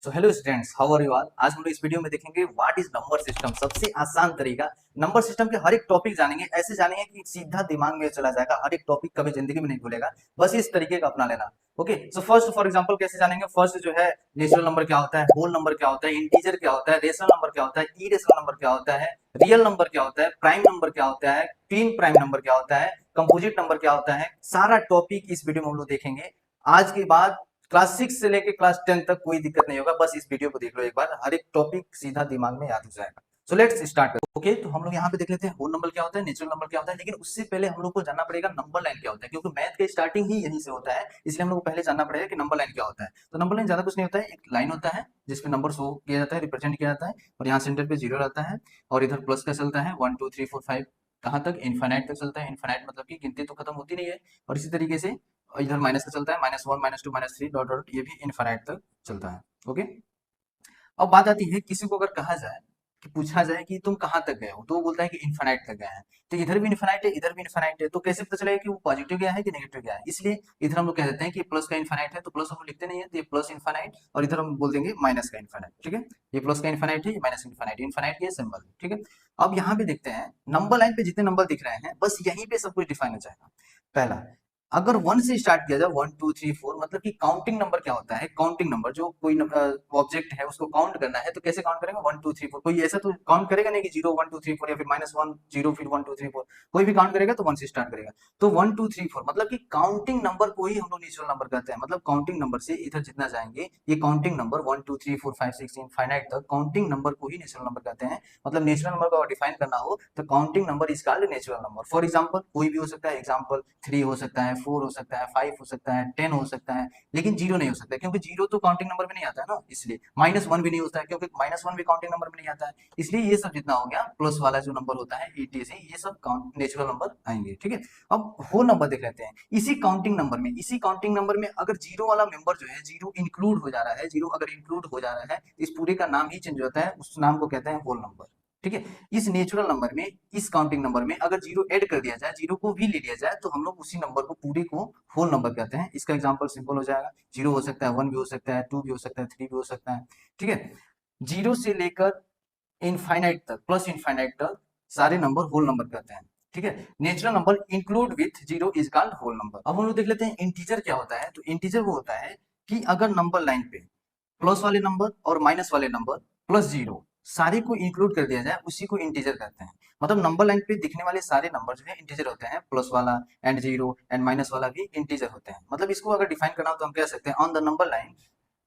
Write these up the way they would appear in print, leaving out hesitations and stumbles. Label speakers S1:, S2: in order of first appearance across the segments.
S1: So hello students, how are you all. आज हम लोग इस वीडियो में देखेंगे व्हाट इज नंबर सिस्टम। सबसे आसान तरीका, नंबर सिस्टम के हर एक टॉपिक जानेंगे, ऐसे जानेंगे कि सीधा दिमाग में चला जाएगा। हर एक टॉपिक कभी जिंदगी में नहीं भूलेगा। बस इस तरीके का अपना लेना। Okay, so first for example कैसे जानेंगे। फर्स्ट जो है, नेचुरल नंबर क्या होता है, होल नंबर क्या होता है, इंटीजर क्या होता है, रेशनल नंबर क्या होता है, इरेशनल नंबर क्या होता है, रियल नंबर क्या होता है, प्राइम नंबर क्या होता है, तीन प्राइम नंबर क्या होता है, कंपोजिट नंबर क्या होता है। सारा टॉपिक इस वीडियो में हम लोग देखेंगे। आज के बाद क्लास 6 से लेके क्लास 10 तक कोई दिक्कत नहीं होगा। बस इस वीडियो को देख लो एक बार, हर एक टॉपिक सीधा दिमाग में याद हो जाएगा। So let's start. ओके, तो हम लोग यहाँ पे देख लेते हैं होल नंबर क्या होता है, नेचुरल नंबर क्या होता है। लेकिन उससे पहले हम लोग को जानना पड़ेगा नंबर लाइन क्या होता है, क्योंकि मैथ का स्टार्टिंग ही यहीं से होता है। इसलिए हम लोग को पहले जानना पड़ेगा कि नंबर लाइन क्या होता है। तो नंबर लाइन ज्यादा कुछ नहीं होता है, एक लाइन होता है जिसमें नंबर शो किया जाता है, रिप्रेजेंट किया जाता है, और यहाँ सेंटर पे जीरो रहता है, और इधर प्लस का चलता है 1 2 3 4 5, कहाँ तक, इनफाइनाइट तक चलता है। इनफाइनाइट मतलब कि गिनती तो खत्म होती नहीं है। और इसी तरीके से इधर माइनस का चलता है, -1 -2 -3 डॉट डॉट, ये भी इनफाइनाइट तक चलता है। ओके, अब बात आती है, किसी को अगर कहा जाए कि पूछा जाए कि तुम कहाँ तक गए हो, तो वो बोलता है कि इनफाइनाइट तक गए हैं। तो इधर भी इनफाइनाइट है, इधर भी इनफाइनाइट है, तो कैसे पता चलेगा कि वो पॉजिटिव गया है कि नेगेटिव गया है। इसलिए इधर हम लोग कह देते हैं कि प्लस का इनफाइनाइट है, तो प्लस हम लोग लिखते नहीं है, तो ये प्लस इनफाइनाइट, और इधर हम बोल देंगे माइनस का इनफाइनाइट। ठीक है, ये प्लस का इनफाइनाइट है, ये माइनस इनफाइनाइट, इनफाइनाइट ये सिंबल। ठीक है, अब यहाँ पे देखते हैं नंबर लाइन पे जितने नंबर दिख रहे हैं, बस यहीं पे सब कुछ डिफाइन हो जाएगा। पहला, अगर वन से स्टार्ट किया जाए, 1 2 3 4, मतलब कि काउंटिंग नंबर क्या होता है। काउंटिंग नंबर, जो कोई ऑब्जेक्ट है उसको काउंट करना है, तो कैसे काउंट करेंगे, 1 2 3 4। कोई ऐसा तो काउंट करेगा नहीं कि 0 1 2 3 4, या फिर -1 0 फिर 1 2 3 4। कोई भी काउंट करेगा तो 1 से स्टार्ट करेगा। तो 1 2 3 4 मतलब कि काउंटिंग नंबर को ही हम लोग नेचुरल नंबर कहते हैं। मतलब काउंटिंग नंबर से इधर जितना जाएंगे, ये काउंटिंग नंबर 1 2 3 4 5 6 इनफाइनाइट तक, काउंटिंग नंबर को ही नेचुरल नंबर कहते हैं। मतलब नेचुरल नंबर को डिफाइन करना हो तो counting number is called natural number. For example कोई भी हो सकता है, एग्जांपल 3 हो सकता है, 4 हो सकता है, 5 हो सकता है, 10 हो सकता है, लेकिन 0 नहीं हो सकता, क्योंकि 0 तो काउंटिंग नंबर में नहीं आता है ना। इसलिए -1 भी नहीं होता है, क्योंकि -1 भी काउंटिंग नंबर में नहीं आता है। इसलिए ये सब जितना हो गया प्लस वाला जो नंबर होता है, ETC, ये सब नेचुरल नंबर आएंगे। ठीक है, अब होल नंबर देख लेते हैं। इसी काउंटिंग नंबर में अगर जीरो वाला मेंबर जो है, जीरो इंक्लूड हो जा रहा है, जीरो अगर इंक्लूड हो जा रहा है, इस पूरे का नाम ही चेंज होता है, उस नाम को कहते हैं होल नंबर। ठीक है, इस नेचुरल नंबर में, इस काउंटिंग नंबर में अगर जीरो ऐड कर दिया जाए, जीरो को भी ले लिया जाए, तो हम लोग उसी नंबर को पूरे को होल नंबर कहते हैं। इसका एग्जांपल सिंपल हो जाएगा, जीरो हो सकता है, 1 भी हो सकता है, 2 भी हो सकता है, 3 भी हो सकता है। ठीक है, जीरो से लेकर इनफाइनाइट तक, प्लस इनफाइनाइट तक सारे नंबर होल नंबर कहते हैं। ठीक है, natural number include with zero is called whole number. अब हम लोग देख लेते हैं इंटीजर क्या होता है। तो इंटीजर वो होता है कि अगर नंबर लाइन पे प्लस वाले नंबर और माइनस वाले नंबर प्लस जीरो सारे को इंक्लूड कर दिया जाए, उसी को इंटीजर कहते हैं। मतलब नंबर लाइन पे दिखने वाले सारे नंबर जो है इंटीजर होते हैं, प्लस वाला एंड जीरो एंड माइनस वाला भी इंटीजर होते हैं। मतलब इसको अगर डिफाइन करना हो तो हम कह सकते हैं, on the number line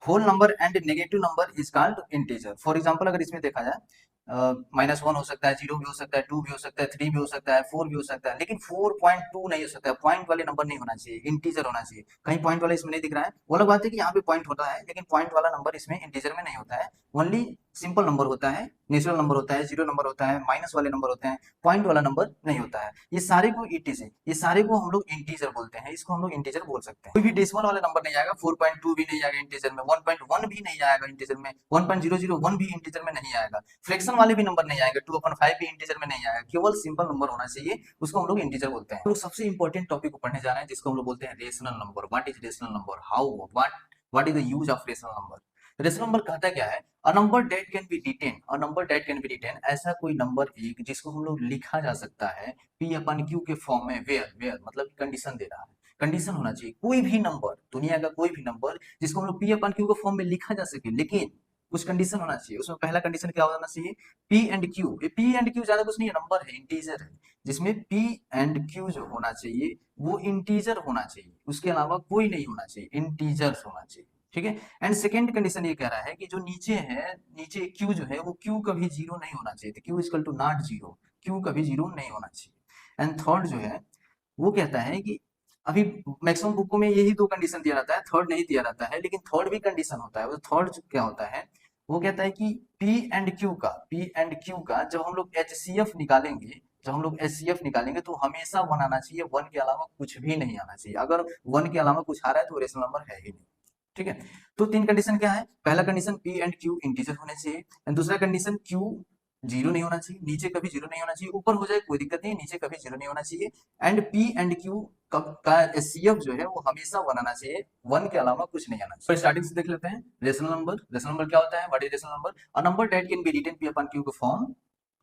S1: whole number and negative number is called integer. For example अगर इसमें देखा जाए, -1 हो सकता है, 0 भी हो सकता है, 2 भी हो सकता है, 3 भी हो सकता है, 4 भी हो सकता है, लेकिन 4.2 नहीं हो सकता है। पॉइंट वाले नंबर नहीं होना चाहिए, इंटीजर होना चाहिए। कहीं पॉइंट वाला इसमें नहीं दिख रहा है, वो अलग बात है कि यहाँ पे पॉइंट होता है, लेकिन पॉइंट वाला नंबर इसमें इंटीजर में नहीं होता है। ओनली सिंपल नंबर होता है, नेचुरल नंबर होता है, जीरो नंबर होता है, माइनस वाले नंबर होते हैं, पॉइंट वाला नंबर नहीं होता है। ये सारे को ETC, ये सारे को हम लोग इंटीजर बोलते हैं, इसको हम लोग इंटीजर बोल सकते हैं। कोई भी डेसिमल वाला नंबर नहीं आएगा, 4.2 भी नहीं आएगा इंटीजर में, 1.1 भी नहीं आएगा इंटीजर में, 1.001 भी इंटीजर में नहीं आएगा, फ्रैक्शन वाले भी नंबर नहीं आएगा, 2/5 भी इंटीजर में नहीं आएगा। केवल सिंपल नंबर होना चाहिए, उसको हम लोग इंटीजर बोलते हैं। तो सबसे इंपॉर्टेंट टॉपिक को पढ़ने जा रहे हैं, जिसको हम लोग बोलते हैं rational number. What is rational number, how, what is the use of rational number. Rational number कहता क्या है, a number that can be written, a number that can be written, ऐसा कोई नंबर एक जिसको हम लोग लिखा जा सकता है P/Q के फॉर्म में, वेयर वेयर मतलब कंडीशन दे रहा है, कंडीशन होना चाहिए। कोई भी नंबर, दुनिया का कोई भी नंबर जिसको हम लोग P/Q के फॉर्म में लिखा जा सके, लेकिन कुछ कंडीशन होना चाहिए। उसमें पहला कंडीशन क्या होना चाहिए, P&Q। ये P&Q ज्यादा कुछ नहीं है, नंबर है, इंटीजर है, जिसमें P&Q जो होना चाहिए वो इंटीजर होना चाहिए, उसके अलावा कोई नहीं होना चाहिए, इंटीजर्स होना चाहिए। ठीक है, एंड सेकेंड कंडीशन ये कह रहा है कि जो नीचे है, नीचे क्यू जो है, वो क्यू कभी जीरो नहीं होना चाहिए, Q equal to not zero, Q कभी जीरो नहीं होना चाहिए। एंड थर्ड जो है, वो कहता है कि अभी मैक्सिमम बुकों में यही दो कंडीशन दिया रहता है, थर्ड नहीं दिया रहता है, लेकिन थर्ड भी कंडीशन होता है। वो थर्ड क्या होता है, वो कहता है कि पी एंड क्यू का जब हम लोग HCF निकालेंगे, जब हम लोग HCF निकालेंगे, तो हमेशा वन आना चाहिए, वन के अलावा कुछ भी नहीं आना चाहिए। अगर वन के अलावा कुछ आ रहा है तो रेशनल नंबर है ही नहीं। ठीक है, तो तीन कंडीशन क्या है, पहला कंडीशन P&Q इंटीजर होने चाहिए, दूसरा कंडीशन Q जीरो नहीं होना चाहिए, नीचे कभी जीरो नहीं होना चाहिए, ऊपर हो जाए कोई दिक्कत नहीं, नीचे कभी जीरो नहीं होना चाहिए। एंड पी एंड क्यू का एचसीएफ जो है वो हमेशा वन आना चाहिए, वन के अलावा कुछ नहीं आना चाहिए। तो स्टार्टिंग से देख लेते हैं रेशनल नंबर। रेशनल नंबर क्या होता है? What is rational number? A number that can be written P upon Q के form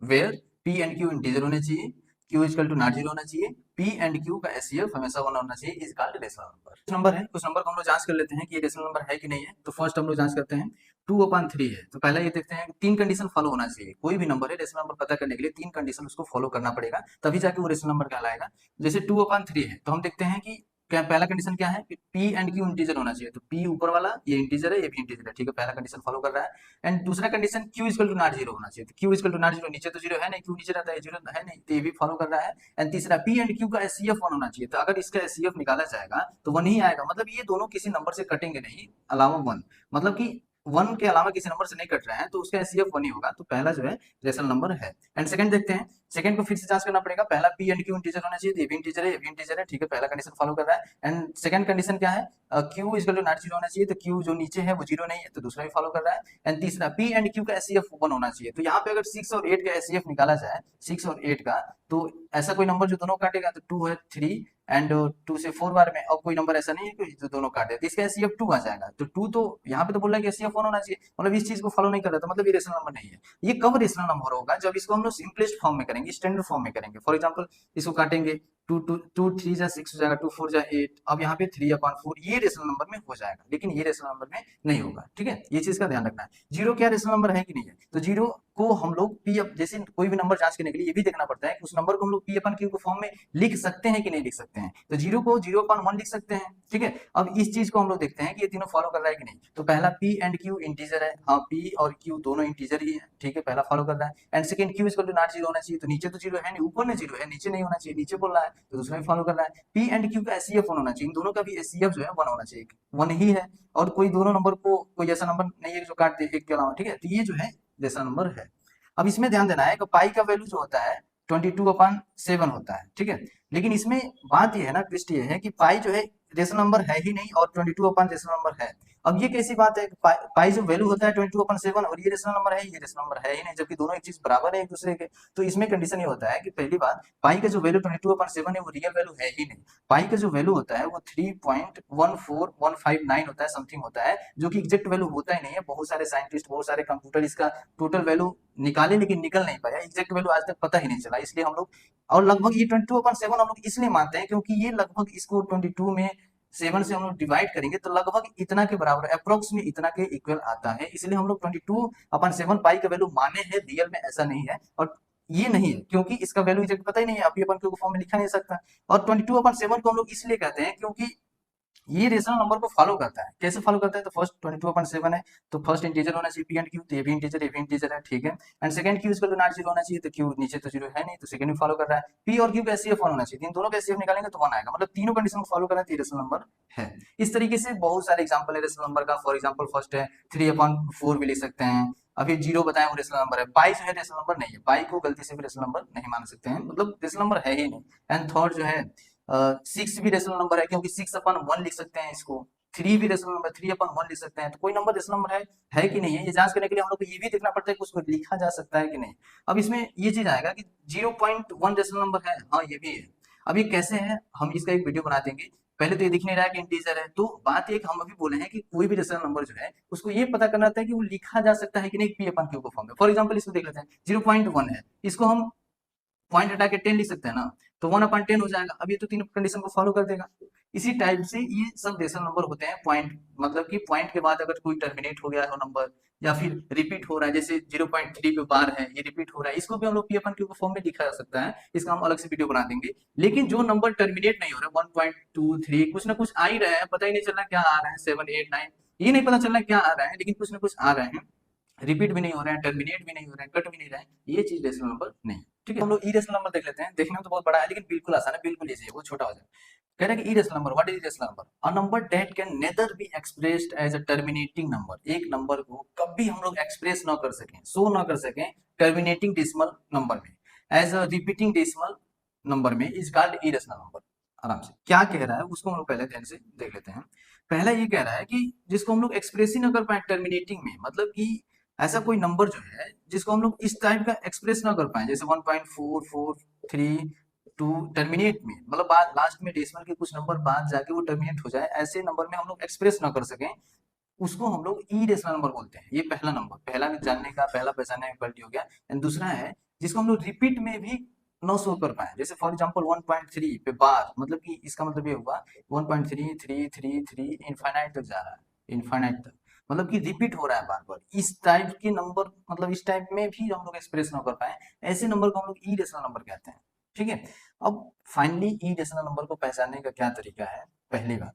S1: where P and Q integer होने चाहिए, Q equal to not zero होना चाहिए, पी एंड क्यू का HCF हमेशा वन होना चाहिए, is called rational number. Number है, उस नंबर को हम लोग जांच कर लेते हैं कि ये रेशनल नंबर है कि नहीं है। तो फर्स्ट हम लोग जांच करते हैं, 2/3 है, तो पहला ये देखते हैं कि तीन कंडीशन फॉलो होना चाहिए। कोई भी नंबर है रेशनल नंबर पता करने के लिए तीन कंडीशन उसको फॉलो करना पड़ेगा, तभी जाके वो रेशनल नंबर कहलाएगा। जैसे 2/3 है तो हम देखते हैं कि क्या पहला कंडीशन क्या है कि पी एंड क्यू इंटीजर होना चाहिए, तो पी ऊपर वाला ये इंटीजर है, ये भी इंटीजर है, ठीक है, पहला कंडीशन फॉलो कर रहा है। एंड दूसरा condition Q equal to not zero होना चाहिए, तो Q equal to not zero, नीचे तो जीरो है नहीं, क्यू नीचे रहता है, जीरो है नहीं, तो ये भी फॉलो कर रहा है। एंड तीसरा पी एंड क्यू का एचसीएफ वन होना चाहिए, तो अगर इसका एचसीएफ निकाला जाएगा तो वन ही आएगा, मतलब ये दोनों किसी नंबर से कटेंगे नहीं अलावा वन, मतलब कि वन के अलावा किसी नंबर से नहीं कट रहे हैं, तो उसका एचसीएफ वन ही होगा, तो पहला जो है रेशनल नंबर है। एंड सेकंड देखते हैं, सेकंड को फिर से जांच करना पड़ेगा, पहला पी एंड क्यू इंटीजर होना चाहिए, ये भी इंटीजर है, ये भी इंटीजर है, ठीक है, पहला कंडीशन फॉलो कर रहा है। एंड सेकंड कंडीशन क्या है? Q equal to not zero होना चाहिए, तो क्यू जो नीचे है वो जीरो नहीं है, तो दूसरा भी फॉलो कर रहा है। एंड तीसरा पी एंड क्यू का एचसीएफ वन होना चाहिए, तो यहाँ पे अगर 6 और 8 का एचसीएफ निकाला जाए, 6 और 8 का, तो ऐसा कोई नंबर जो दोनों काटेगा, तो 2 है 3 एंड 2 से 4 बार में, और कोई नंबर ऐसा नहीं है कि जो दोनों काटे, तो इसका एचसीएफ 2 आ जाएगा। तो 2 तो यहाँ पे तो बोल रहा है कि एचसीएफ 1 होना चाहिए, मतलब इस चीज को फॉलो नहीं कर रहा, तो मतलब ये रेशनल नंबर नहीं है। ये कब रेशनल नंबर होगा? जब इसको हम लोग सिंपलेस्ट फॉर्म में करेंगे, स्टैंडर्ड फॉर्म में करेंगे। फॉर एग्जांपल इसको काटेंगे, 2 3 जा 6 हो जाएगा, 2 4 जा 8, अब यहाँ पे 3/4, ये रेशनल नंबर में हो जाएगा, लेकिन ये रेशनल नंबर में नहीं होगा, ठीक है, ये चीज का ध्यान रखना है। जीरो क्या रेशनल नंबर है कि नहीं है? तो जीरो को हम लोग पी, जैसे कोई भी नंबर जांच करने के लिए ये भी देखना पड़ता है कि उस नंबर को हम लोग पी अपन क्यू के फॉर्म में लिख सकते हैं कि नहीं लिख सकते हैं। तो जीरो को 0/1 लिख सकते हैं, ठीक है। अब इस चीज को हम लोग देखते हैं कि ये तीनों फॉलो कर रहा है कि नहीं। तो पहला पी एंड क्यू इंटीजर है, हाँ पी और क्यू दोनों इंटीजर ही है, ठीक है, पहला फॉलो कर रहा है। And second Q equal to not zero होना चाहिए, तो नीचे तो जीरो है नहीं, ऊपर में जीरो है, नीचे नहीं होना चाहिए, नीचे बोल रहा है, तो दूसरा भी फॉलो कर रहा है। पी एंड क्यू का एचसीएफ वन होना चाहिए, इन दोनों का भी एचसीएफ जो है वन होना चाहिए, वन ही है, और कोई दोनों नंबर को कोई ऐसा नंबर नहीं है जो काट दे एक के अलावा, ठीक है, तो ये जो है जैसा नंबर है। अब इसमें ध्यान देना है कि पाई का वैल्यू जो होता है 22/7 होता है, ठीक है, लेकिन इसमें बात ये है ना, ट्विस्ट ये है कि पाई जो है रेशनल नंबर है ही नहीं, और 22 रेशनल नंबर है। अब ये कैसी बात है? पाई जो वैल्यू होता है 22/7 और ये रेशनल नंबर है, ये रेशनल नंबर है ही नहीं, जबकि दोनों एक चीज बराबर है एक दूसरे के। तो इसमें कंडीशन ये होता है कि पहली बात, पाई का जो वैल्यू 22/7 है वो रियल वैल्यू है ही नहीं। पाई का जो वैल्यू होता है वो 3.14159 होता है, समथिंग होता है, जो कि एग्जैक्ट वैल्यू होता ही नहीं है। बहुत सारे साइंटिस्ट, बहुत सारे कंप्यूटर इसका टोटल वैल्यू निकाले, लेकिन निकल नहीं पाया, एग्जैक्ट वैल्यू आज तक पता ही नहीं चला, इसलिए हम लोग, और लगभग ये 22/7 हम लोग इसलिए मानते हैं क्योंकि ये लगभग इसको 22 में 7 से हम लोग डिवाइड करेंगे तो लगभग इतना के बराबर, अप्रोक्स में इतना के इक्वल आता है, इसलिए हम लोग 22/7 पाई का वैल्यू माने हैं, रियल में ऐसा नहीं है। और ये नहीं है क्योंकि इसका वैल्यू एग्जैक्ट पता ही नहीं है, अभी अपन को फॉर्म में लिखा नहीं सकता। और 22/7 को हम लोग इसलिए कहते हैं क्योंकि ये रेशनल नंबर को फॉलो करता है। कैसे फॉलो करता है? तो फर्स्ट 22/7 है, तो फर्स्ट इंटीजर होना चाहिए पी एंड क्यू, तो ये भी इंटीजर, ये भी इंटीजर है, ठीक है। And second Q equal to not zero होना चाहिए, तो क्यू नीचे तो जीरो है नहीं, तो सेकंड भी फॉलो कर रहा है। पी और क्यू का एचसीएफ वन होना चाहिए, इन दोनों का एचसीएफ निकालेंगे तो वन आएगा, मतलब तीनों कंडीशन को फॉलो कर रहा है, तो ये रेशनल नंबर है। इस तरीके से बहुत सारे एग्जांपल है रेशनल नंबर का। फॉर एग्जांपल फर्स्ट है 3/4 भी लिख सकते हैं। अभी जीरो बताया वो रेशनल नंबर है। पाई जो है रेशनल नंबर नहीं है, पाई को गलती से भी रेशनल नंबर नहीं मान सकते हैं, मतलब रेशनल नंबर है ही नहीं। एंड थर्ड जो है 6 भी रेशनल नंबर है, क्योंकि 6/1 लिख सकते हैं इसको। 3 भी रेशनल नंबर, 3/1 लिख सकते हैं, तो कोई नंबर रेशनल नंबर है कि नहीं है, ये जांच करने के लिए हम लोग को ये भी देखना पड़ता है कि उसको लिखा जा सकता है कि नहीं। अब इसमें ये चीज आएगा कि 0.1 रेशनल नंबर है, हाँ ये भी है। अब ये कैसे है, हम इसका एक वीडियो बना देंगे। पहले तो ये दिख नहीं रहा है कि इंटीजर है, तो बात एक हम अभी बोले हैं कि कोई भी रेशनल नंबर जो है उसको ये पता करना था कि वो लिखा जा सकता है कि नहीं P/Q के फॉर्म में। फॉर एग्जांपल इसको देख लेते हैं, 0.1 है, इसको हम पॉइंट हटा के 10 लिख सकते हैं ना, तो 1/10 हो जाएगा। अब ये तो तीनों कंडीशन को फॉलो कर देगा। इसी टाइप से ये सब रेशनल नंबर होते हैं। पॉइंट मतलब कि पॉइंट के बाद अगर कोई टर्मिनेट हो गया हो नंबर, या फिर रिपीट हो रहा है, जैसे 0.3 पे बार है, ये रिपीट हो रहा है, इसको भी हम लोग P/Q के फॉर्म में लिखा जा सकता है, इसका हम अलग से वीडियो बना देंगे। लेकिन जो नंबर टर्मिनेट नहीं हो रहा है, 1.23 कुछ ना कुछ आ ही रहा है, पता ही नहीं चल रहा क्या आ रहा है, 7 8 9 ये नहीं पता चल रहा क्या आ रहा है, लेकिन कुछ ना कुछ आ रहे हैं, रिपीट भी नहीं हो रहा है, टर्मिनेट भी नहीं हो रहा है, कट भी नहीं रहा है, ये चीज रेशनल नंबर नहीं है, ठीक है। हम लोग इरेशनल नंबर देख लेते हैं। देखने में तो बहुत बड़ा है, लेकिन बिल्कुल आसान है, बिल्कुल इजी है, वो छोटा हो जाए। कह रहा है कि irrational number, what is irrational number? A number that can neither be expressed as a terminating number. एक नंबर को कभी हम लोग एक्सप्रेस ना कर सकें, शो ना कर सकें टर्मिनेटिंग डेसिमल नंबर में, as a repeating decimal number में, इज कॉल्ड इरेशनल नंबर। आराम से क्या कह रहा है उसको हम लोग पहले ध्यान से देख लेते हैं। पहला ये कह रहा है कि जिसको हम लोग एक्सप्रेस ही ना कर पाए टर्मिनेटिंग में, मतलब कि ऐसा कोई नंबर जो है जिसको हम लोग इस टाइप का एक्सप्रेस ना कर पाए, जैसे 1.443 टर्मिनेट में, मतलब लास्ट में डेसिमल के कुछ नंबर बाद जाके वो टर्मिनेट हो जाए, ऐसे नंबर में हम लोग एक्सप्रेस ना कर सकें, उसको हम लोग इरेशनल नंबर बोलते हैं। ये पहला नंबर, पहला जानने का, पहला पहचानने का क्वालिटी हो गया। एंड दूसरा है जिसको हम लोग रिपीट में भी न शो कर पाए, जैसे फॉर एग्जांपल 1.3 पे बार, मतलब कि इसका मतलब ये हुआ 1.3333 इनफाइनाइट तक जा रहा है, इनफाइनाइट तक, मतलब कि रिपीट हो रहा है बार बार। इस टाइप के नंबर, मतलब इस टाइप में भी हम लोग एक्सप्रेस ना कर पाए, ऐसे नंबर को हम लोग इरेशनल नंबर कहते हैं। ठीक है। अब फाइनली इरेशनल नंबर को पहचानने का क्या तरीका है? पहली बात,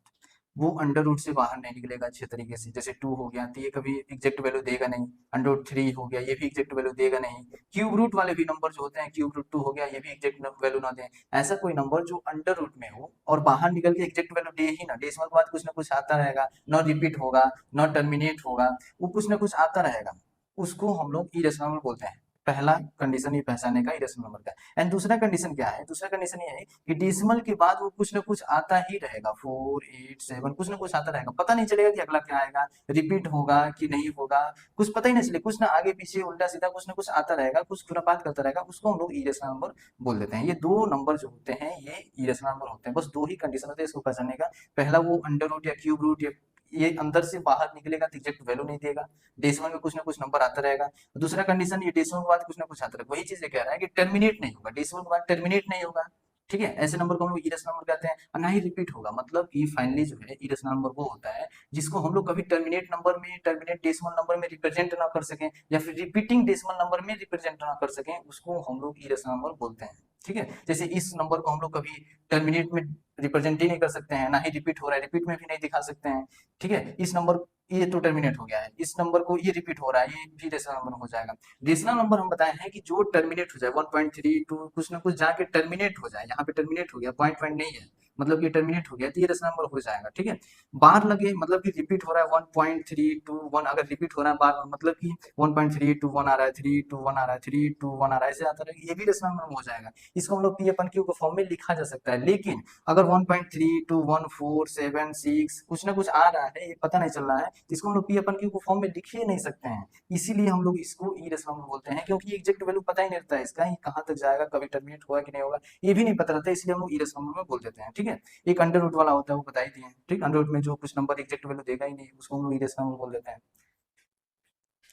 S1: वो अंडर रूट से बाहर नहीं निकलेगा अच्छे तरीके से। जैसे 2 हो गया तो ये कभी एग्जैक्ट वैल्यू देगा नहीं, अंडर रूट 3 हो गया ये भी एग्जैक्ट वैल्यू देगा नहीं, क्यूब रूट वाले भी नंबर जो होते हैं, क्यूब रूट 2 हो गया ये भी एग्जैक्ट वैल्यू ना दे। ऐसा कोई नंबर जो अंडर रूट में हो और बाहर निकल के एग्जैक्ट वैल्यू दे ही ना, डेसिमल के बाद कुछ ना कुछ आता रहेगा, न रिपीट होगा, न टर्मिनेट होगा, वो कुछ ना कुछ आता रहेगा, उसको हम लोग इरेशनल नंबर बोलते हैं। पहला कंडीशन ये पहचाने का इरेशनल नंबर का। एंड दूसरा कंडीशन क्या है? दूसरा कंडीशन ये है कि डेसिमल के बाद वो कुछ ना कुछ आता ही रहेगा, 4 8 7 कुछ ना कुछ आता रहेगा, पता नहीं चलेगा कि अगला क्या आएगा, रिपीट होगा कि नहीं होगा, कुछ पता ही नहीं चले, कुछ ना आगे पीछे उल्टा सीधा कुछ ना कुछ आता रहेगा, कुछ खुरापात करता रहेगा, उसको हम लोग इरेशनल नंबर बोल देते हैं। ये दो नंबर जो होते हैं ये इरेशनल नंबर होते हैं। बस दो ही कंडीशन होते हैं इसको पहचानने का। पहला वो अंडर रूट या क्यूब रूट या ये अंदर से बाहर निकलेगा तो एग्जैक्ट वैल्यू नहीं देगा, डेसिमल में कुछ ना कुछ नंबर आता रहेगा। दूसरा कंडीशन ये डेसिमल के बाद कुछ ना कुछ आता रहेगा, वही चीज ये कह रहा है कि टर्मिनेट नहीं होगा, डेसिमल के बाद टर्मिनेट नहीं होगा। ठीक है, ऐसे नंबर को हम लोग इरेशनल नंबर कहते हैं। और ना ही रिपीट होगा, मतलब कि फाइनली जो है इरेशनल नंबर वो होता है जिसको हम लोग कभी टर्मिनेट नंबर में, टर्मिनेट डेसिमल नंबर में रिप्रेजेंट ना कर सकें, या फिर रिपीटिंग डेसिमल नंबर में रिप्रेजेंट ना कर सकें, उसको हम लोग इरेशनल नंबर बोलते हैं। ठीक है, जैसे इस नंबर को हम लोग कभी टर्मिनेट में रिप्रेजेंट ही नहीं कर सकते हैं, ना ही रिपीट हो रहा है, रिपीट में भी नहीं दिखा सकते हैं। ठीक है, इस नंबर, ये तो टर्मिनेट हो गया है, इस नंबर को ये रिपीट हो रहा है, ये भी रेशनल नंबर हो जाएगा। रेशनल नंबर हम बताए हैं कि जो टर्मिनेट हो जाए, 1.32 कुछ ना कुछ जाके टर्मिनेट हो जाए, यहाँ पे टर्मिनेट हो गया, पॉइंट पॉइंट नहीं है, मतलब ये टर्मिनेट हो गया तो ये रेशनल नंबर हो जाएगा। ठीक है, बार लगे मतलब कि रिपीट हो रहा है 1.321, अगर रिपीट हो रहा है बार मतलब कि 1.321 आ रहा है, 321 आ रहा है, 321 आ रहा है, ऐसे आता रहेगा, ये भी रेशनल नंबर हो जाएगा। इसको हम लोग पी अपन क्यू के फॉर्म में लिखा जा सकता है। लेकिन अगर 1.32146 कुछ ना कुछ आ रहा है, ये पता नहीं चल रहा है, तो इसको हम लोग पी अपन क्यू को फॉर्म में लिख ही नहीं सकते हैं। इसीलिए हम लोग इसको इरेशनल नंबर बोलते हैं, क्योंकि एग्जैक्ट वैल्यू पता ही नहीं रहता है इसका, ये कहाँ तक जाएगा, कभी टर्मिनेट होगा कि नहीं होगा, ये भी नहीं पता रहता है, इसलिए हम लोग इरेशनल नंबर में बोल देते हैं। ठीक है, एक अंडर रूट वाला होता है, वो बता ही दिए। ठीक, अंडर रूट में जो कुछ नंबर एग्जैक्ट वैल्यू देगा ही नहीं, उसको हम लोग इरेशनल नंबर बोल देते हैं।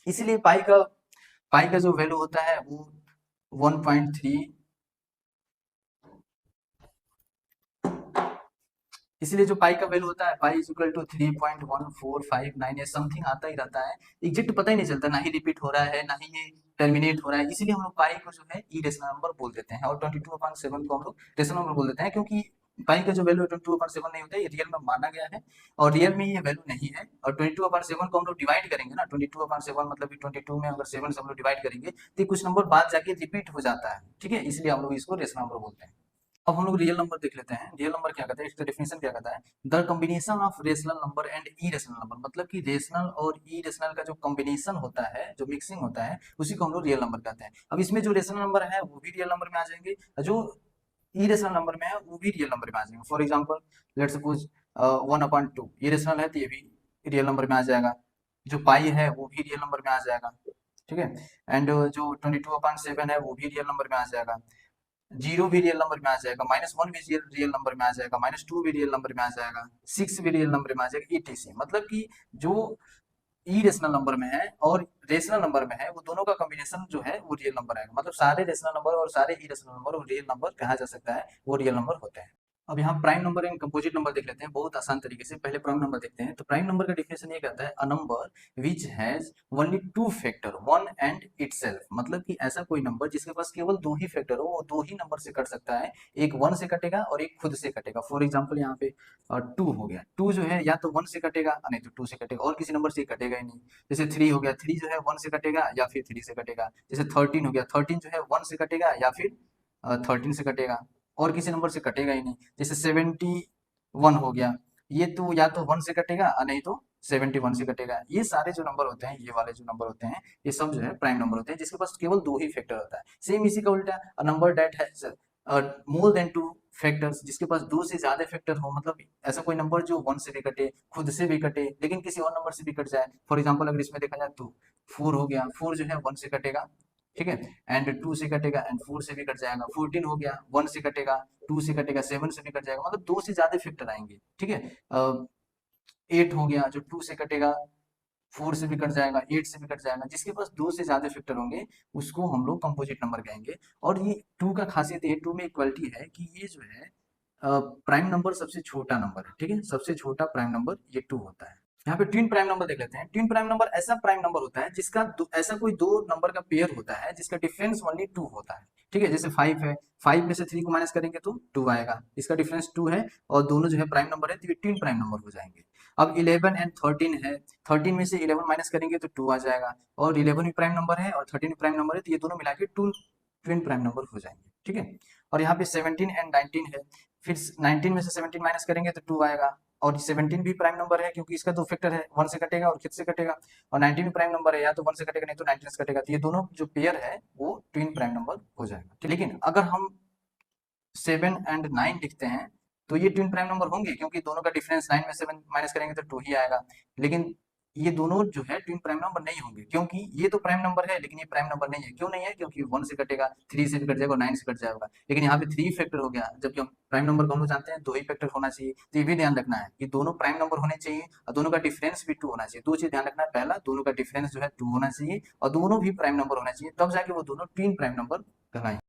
S1: इसीलिए पाई का जो वैल्यू होता है वो 1.3, इसलिए जो पाई का वैल्यू होता है, पाई इज इक्वल टू 3.1459 या समथिंग आता ही रहता है, एग्जैक्ट पता ही नहीं चलता, ना ही रिपीट हो रहा है ना ही ये टर्मिनेट हो रहा है, इसीलिए हम लोग पाई को जो है ई रेशनल नंबर बोल देते हैं। और 22/7 को हम लोग रेशनल नंबर बोल देते हैं, क्योंकि पाई का जो वैल्यू 22/7 नहीं होता है, ये रियल में माना गया है और रियल में ये वैल्यू नहीं है। और 22/7 को हम लोग डिवाइड करेंगे ना, 22/7 मतलब 22 में अगर 7 से हम लोग डिवाइड करेंगे तो कुछ नंबर बाद जाके रिपीट हो जाता है। ठीक है, इसलिए हम लोग इसको रेशनल नंबर बोलते हैं। अब हम लोग रियल नंबर देख लेते हैं। रियल नंबर क्या कहता है, इसका डेफिनेशन क्या कहता है? The combination of rational number and E rational number, मतलब कि रेशनल और ई रेशनल का जो कॉम्बिनेशन होता है, जो मिक्सिंग होता है, उसी को हम लोग रियल नंबर कहते हैं। अब इसमें जो रेशनल नंबर है वो भी रियल नंबर में आ जाएंगे, जो ई रेशनल नंबर में है वो भी रियल नंबर में आ जाएंगे। फॉर एग्जाम्पल लेट सपोज 1/2, ये रेशनल है तो ये भी रियल नंबर में आ जाएगा। जो पाई है वो भी रियल नंबर में आ जाएगा। ठीक है, एंड जो 22/7 है वो भी रियल नंबर में आ जाएगा। जीरो भी रियल नंबर में आ जाएगा, -1 भी रियल नंबर में आ जाएगा, -2 भी रियल नंबर में आ जाएगा, 6 भी रियल नंबर में आ जाएगा, etc। मतलब कि जो ई रेशनल नंबर में है और रेशनल नंबर में है, वो दोनों का कॉम्बिनेशन जो है वो रियल नंबर आएगा। मतलब सारे रेशनल नंबर और सारे ई रेशनल नंबर और रियल नंबर कहा जा सकता है, वो रियल नंबर होते हैं। अब यहाँ prime number and composite number देख लेते हैं बहुत आसान तरीके से। पहले प्राइम नंबर देखते हैं। तो प्राइम नंबर का डेफिनेशन ये कहता है a number which has only two factor, one and itself, मतलब कि ऐसा कोई नंबर जिसके पास केवल दो ही फैक्टर हो, वो दो ही नंबर से कट सकता है, एक 1 से कटेगा और एक खुद से कटेगा। फॉर एग्जाम्पल यहाँ पे 2 हो गया, 2 जो है या तो 1 से कटेगा नहीं तो 2 से कटेगा, और किसी नंबर से कटेगा ही नहीं। जैसे 3 हो गया, 3 जो है 1 से कटेगा या फिर 3 से कटेगा। जैसे 13 हो गया, 13 जो है 1 से कटेगा या फिर 13 से कटेगा, और किसी नंबर से कटेगा ही नहीं। जैसे 71 हो गया, ये तो या तो 1 से कटेगा और नहीं तो 71 से कटेगा। ये सारे जो नंबर होते हैं, ये वाले जो नंबर होते हैं, ये सब जो है प्राइम नंबर होते हैं जिसके पास केवल दो ही फैक्टर होता है। सेम इसी का उल्टा, अ number that has more than two factors, जिसके पास दो से ज्यादा फैक्टर हो, मतलब ऐसा कोई नंबर जो 1 से भी कटे, खुद से भी कटे, लेकिन किसी और नंबर से भी कट जाए। फॉर एग्जाम्पल अगर इसमें देखा जाए तो 4 हो गया, 4 जो है 1 से कटेगा, ठीक है, एंड 2 से कटेगा, एंड 4 से भी कट जाएगा। 14 हो गया, 1 से कटेगा, 2 से कटेगा, 7 से भी कट जाएगा, मतलब दो से ज्यादा फैक्टर आएंगे, ठीक है। 8 हो गया जो 2 से कटेगा, 4 से भी कट जाएगा, 8 से भी कट जाएगा। जिसके पास दो से ज्यादा फैक्टर होंगे उसको हम लोग कंपोजिट नंबर कहेंगे। और ये 2 का खासियत है, 2 में इक्वलिटी है कि ये जो है प्राइम नंबर सबसे छोटा नंबर है, ठीक है, सबसे छोटा प्राइम नंबर ये 2 होता है। यहाँ पे ट्विन प्राइम नंबर देख लेते हैं। ट्विन प्राइम नंबर ऐसा प्राइम नंबर होता है जिसका ऐसा कोई दो नंबर का पेयर होता है जिसका डिफरेंस ओनली 2 होता है, ठीक है। जैसे 5 है, 5 में से 3 को माइनस करेंगे तो 2 आएगा, इसका डिफरेंस 2 है और दोनों जो है प्राइम नंबर है, तो ये ट्विन प्राइम नंबर हो जाएंगे। अब 11 एंड 13 है, 13 में से 11 माइनस करेंगे तो 2 आ जाएगा, और 11 भी प्राइम नंबर है और 13 भी प्राइम नंबर है, तो ये दोनों मिला के ट्विन प्राइम नंबर हो जाएंगे, ठीक है। और यहाँ पे 17 एंड 19 है, फिर 19 में से 17 माइनस करेंगे तो 2 आएगा, और 17 भी प्राइम नंबर है क्योंकि इसका दो फैक्टर है, 1 से कटेगा और खुद से कटेगा, और 19 भी प्राइम नंबर है, या तो 1 से कटेगा नहीं तो 19 से कटेगा, तो ये दोनों जो पेयर है वो ट्विन प्राइम नंबर हो जाएगा, ठीक। लेकिन अगर हम 7 एंड 9 लिखते हैं तो ये ट्विन प्राइम नंबर होंगे क्योंकि दोनों का डिफरेंस 9 में 7 माइनस करेंगे तो 2 ही आएगा। लेकिन ये दोनों जो है ट्विन प्राइम नंबर नहीं होंगे क्योंकि ये तो प्राइम नंबर है लेकिन ये प्राइम नंबर नहीं है। क्यों नहीं है? क्योंकि 1 से कटेगा, 3 से भी कट जाएगा और 9 से कट जाएगा। लेकिन यहाँ पे 3 फैक्टर हो गया, जबकि हम प्राइम नंबर को हम लोग जानते हैं 2 ही फैक्टर होना चाहिए। तो ये भी ध्यान रखना है कि दोनों प्राइम नंबर होने चाहिए और दोनों का डिफरेंस भी 2 होना चाहिए। दो चीज ध्यान रखना है, पहला दोनों का डिफरेंस जो है 2 होना चाहिए और दोनों भी प्राइम नंबर होना चाहिए, तब जाके वो दोनों ट्विन प्राइम नंबर कहलाएंगे।